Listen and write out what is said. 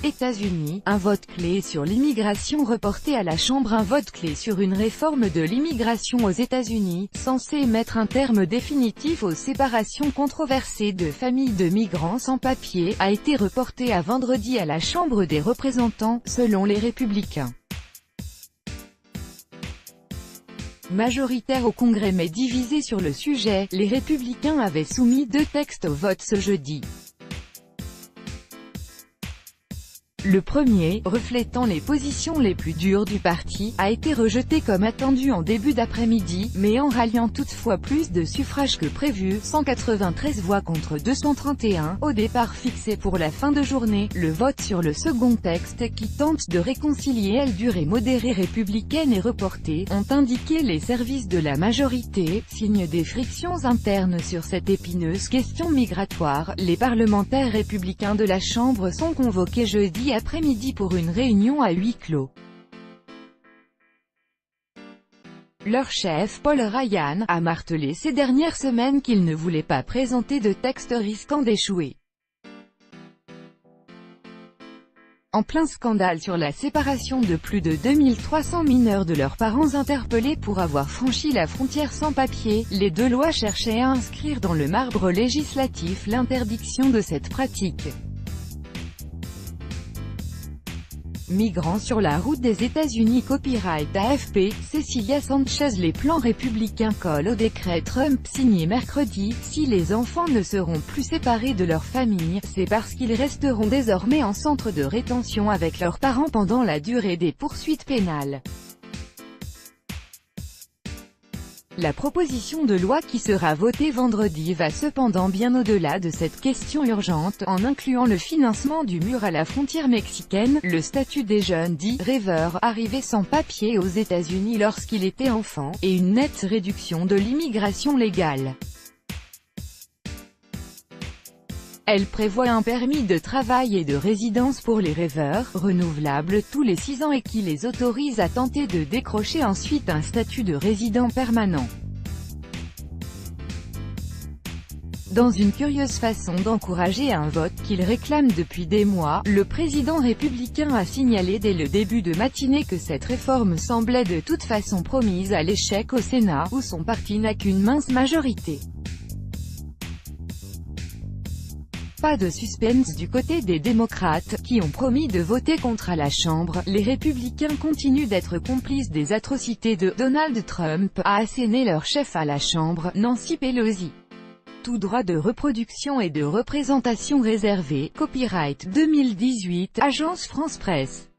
États-Unis, un vote clé sur l'immigration reporté à la Chambre. Un vote clé sur une réforme de l'immigration aux États-Unis, censé mettre un terme définitif aux séparations controversées de familles de migrants sans papier, a été reporté à vendredi à la Chambre des représentants, selon les républicains. Majoritaire au Congrès mais divisé sur le sujet, les républicains avaient soumis 2 textes au vote ce jeudi. Le premier, reflétant les positions les plus dures du parti, a été rejeté comme attendu en début d'après-midi, mais en ralliant toutefois plus de suffrages que prévu, 193 voix contre 231, au départ fixé pour la fin de journée. Le vote sur le second texte, qui tente de réconcilier aile dure et modérée républicaine, est reporté, ont indiqué les services de la majorité, signe des frictions internes sur cette épineuse question migratoire. Les parlementaires républicains de la Chambre sont convoqués jeudi après-midi pour une réunion à huis clos. Leur chef, Paul Ryan, a martelé ces dernières semaines qu'il ne voulait pas présenter de texte risquant d'échouer. En plein scandale sur la séparation de plus de 2300 mineurs de leurs parents interpellés pour avoir franchi la frontière sans papier, les 2 lois cherchaient à inscrire dans le marbre législatif l'interdiction de cette pratique. Migrants sur la route des États-Unis. Copyright AFP, Cecilia Sanchez. Les plans républicains collent au décret Trump signé mercredi. Si les enfants ne seront plus séparés de leur famille, c'est parce qu'ils resteront désormais en centre de rétention avec leurs parents pendant la durée des poursuites pénales. La proposition de loi qui sera votée vendredi va cependant bien au-delà de cette question urgente, en incluant le financement du mur à la frontière mexicaine, le statut des jeunes dits « rêveurs » arrivés sans papier aux États-Unis lorsqu'il était enfant, et une nette réduction de l'immigration légale. Elle prévoit un permis de travail et de résidence pour les rêveurs, renouvelable tous les 6 ans et qui les autorise à tenter de décrocher ensuite un statut de résident permanent. Dans une curieuse façon d'encourager un vote qu'il réclame depuis des mois, le président républicain a signalé dès le début de matinée que cette réforme semblait de toute façon promise à l'échec au Sénat, où son parti n'a qu'une mince majorité. Pas de suspense du côté des démocrates, qui ont promis de voter contre à la Chambre. Les républicains continuent d'être complices des atrocités de Donald Trump, a asséné leur chef à la Chambre, Nancy Pelosi. Tout droit de reproduction et de représentation réservé. Copyright 2018, Agence France Presse.